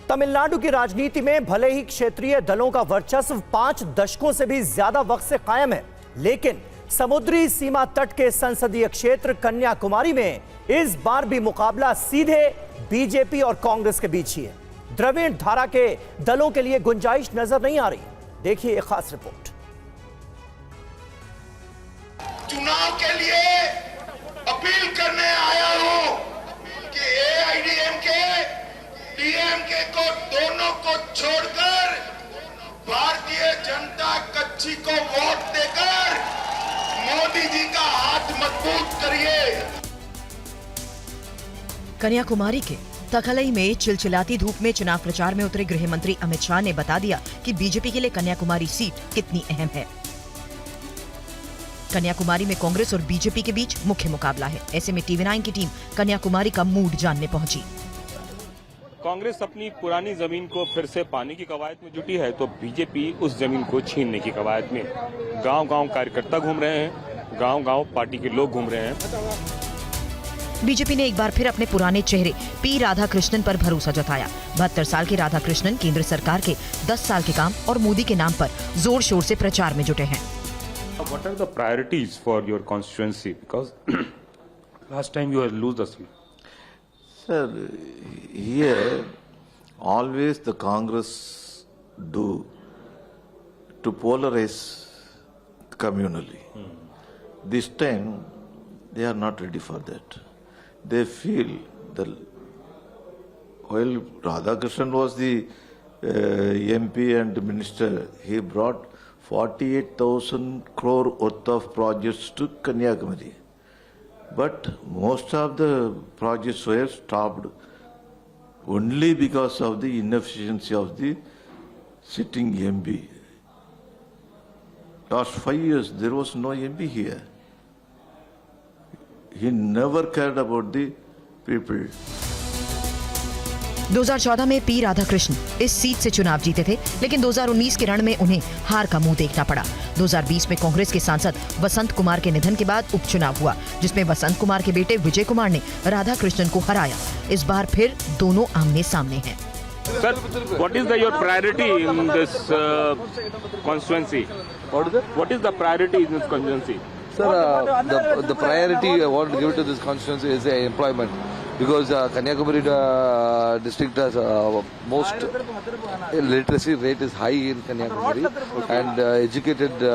तमिलनाडु की राजनीति में भले ही क्षेत्रीय दलों का वर्चस्व 5 दशकों से भी ज्यादा वक्त से कायम है, लेकिन समुद्री सीमा तट के संसदीय क्षेत्र कन्याकुमारी में इस बार भी मुकाबला सीधे बीजेपी और कांग्रेस के बीच ही है। द्रविड़ धारा के दलों के लिए गुंजाइश नजर नहीं आ रही। देखिए एक खास रिपोर्ट। चुनाव के लिए अपील करने आया हूं कि एआईडीएमके डीएमके को दोनों को छोड़कर भारतीय जनता कच्छी को वोट देकर मोदी जी का हाथ मजबूत करिए। कन्याकुमारी के तखलई में चिलचिलाती धूप में चुनाव प्रचार में उतरे गृह मंत्री अमित शाह ने बता दिया कि बीजेपी के लिए कन्याकुमारी सीट कितनी अहम है। कन्याकुमारी में कांग्रेस और बीजेपी के बीच मुख्य मुकाबला है। ऐसे में टीवी9 की टीम कन्याकुमारी का मूड जानने पहुंची। कांग्रेस अपनी पुरानी जमीन को फिर से पाने की कवायद में जुटी है, तो बीजेपी उस जमीन को छीनने की कवायद में। गांव-गांव कार्यकर्ता घूम रहे हैं, गांव-गांव पार्टी के लोग घूम रहे हैं। बीजेपी ने एक बार फिर अपने पुराने चेहरे पी राधाकृष्णन पर भरोसा जताया। 72 साल के राधाकृष्णन केंद्र सरकार के 10 साल के काम और मोदी के नाम पर जोर शोर से प्रचार में जुटे हैं। What are the priorities for your constituency? Because last time you lose the seat. Sir, here always the Congress do to polarize communally. This time they are not ready for that. They feel that while Radhakrishnan was the MP and minister, he brought 48,000 crore worth of projects to Kanyakumari. But most of the projects were stopped only because of the inefficiency of the sitting MP. Last 5 years there was no MP here. He never cared about the people. 2014 में P Radhakrishnan इस seat से चुनाव जीते थे, लेकिन 2019 के रण में उन्हें हार का मुंह देखना पड़ा। 2020 में कांग्रेस के सांसद वसंत कुमार के निधन के बाद उपचुनाव हुआ, जिसमें वसंत कुमार के बेटे विजय कुमार ने राधाकृष्णन को हराया। इस बार फिर दोनों आमने सामने हैं। Sir, what is your priority in this constituency? What is the priority in this constituency? Sir, the priority I want to give to this constituency is employment, because Kanyakumari district has most literacy rate is high in Kanyakumari, and educated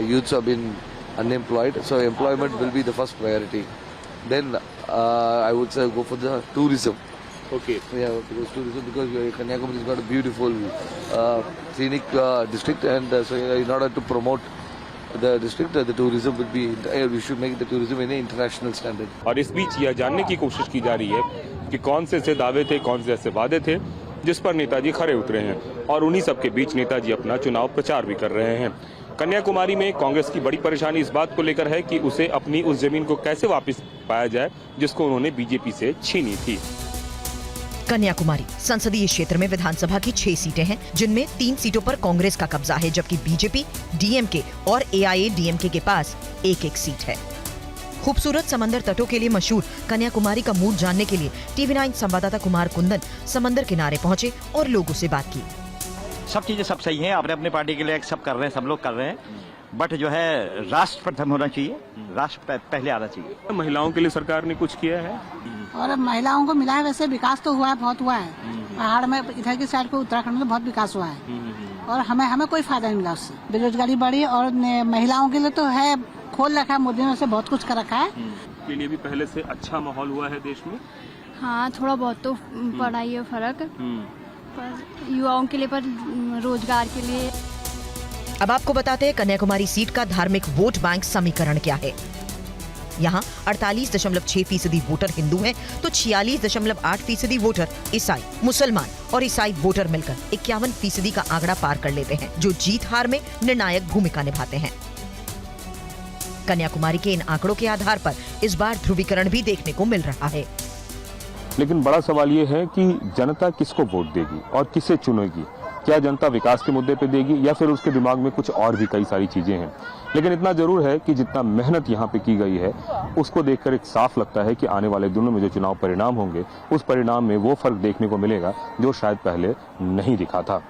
youths have been unemployed, so employment will be the first priority. Then I would say go for the tourism. Okay. Yeah, because Kanyakumari has got a beautiful scenic district, and so in order to promote the district, the tourism would be, we should make the tourism in an international standard. और इस बीच यह जानने की कोशिश की जा रही है कि कौन से ऐसे दावे थे, कौन से ऐसे वादे थे जिस पर नेताजी खरे उतरे हैं, और उन्हीं सब के बीच नेताजी अपना चुनाव प्रचार भी कर रहे हैं। कन्याकुमारी में कांग्रेस की बड़ी परेशानी इस बात को लेकर है कि उसे अपनी उस जमीन को कैसे वापस पाया जाए जिसको उन्होंने बीजेपी से छीनी थी। कन्याकुमारी संसदीय क्षेत्र में विधानसभा की 6 सीटें हैं, जिनमें 3 सीटों पर कांग्रेस का कब्जा है, जबकि बीजेपी, डीएमके और एआईएडीएमके के पास एक-एक सीट है। खूबसूरत समंदर तटों के लिए मशहूर कन्याकुमारी का मूड जानने के लिए टीवी9 संवाददाता कुमार कुंदन समंदर किनारे पहुंचे और लोगों से बात की। सब चीजें सब सही हैं, अपने अपने पार्टी के लिए सब कर रहे हैं, सब लोग कर रहे हैं, बट जो है राष्ट्र प्रथम होना चाहिए, राष्ट्र पहले आना चाहिए। महिलाओं के लिए सरकार ने कुछ किया है और महिलाओं को मिला है, वैसे विकास तो हुआ है, बहुत हुआ है। पहाड़ में इधर की साइड को उत्तराखंड में बहुत विकास हुआ है, और हमें कोई फायदा नहीं मिला उससे। बेरोजगारी बढ़ी, और महिलाओं के लिए तो है, खोल रखा है मोदी ने, से बहुत कुछ कर रखा है। के लिए भी पहले से अच्छा माहौल हुआ है देश में। हाँ, थोड़ा बहुत तो पड़ा ही है फर्क, पर युवाओं के लिए, पर रोजगार के लिए। अब आपको बताते हैं कन्याकुमारी सीट का धार्मिक वोट बैंक समीकरण क्या है। यहाँ 48.6% वोटर हिंदू हैं, तो 46.8% वोटर ईसाई, मुसलमान और ईसाई वोटर मिलकर 51% का आंकड़ा पार कर लेते हैं, जो जीत हार में निर्णायक भूमिका निभाते हैं। कन्याकुमारी के इन आंकड़ों के आधार पर इस बार ध्रुवीकरण भी देखने को मिल रहा है। लेकिन बड़ा सवाल ये है कि जनता किसको वोट देगी और किसे चुनेगी। क्या जनता विकास के मुद्दे पे देगी या फिर उसके दिमाग में कुछ और भी कई सारी चीजें हैं। लेकिन इतना जरूर है कि जितना मेहनत यहाँ पे की गई है उसको देखकर एक साफ लगता है कि आने वाले दिनों में जो चुनाव परिणाम होंगे उस परिणाम में वो फर्क देखने को मिलेगा जो शायद पहले नहीं दिखा था।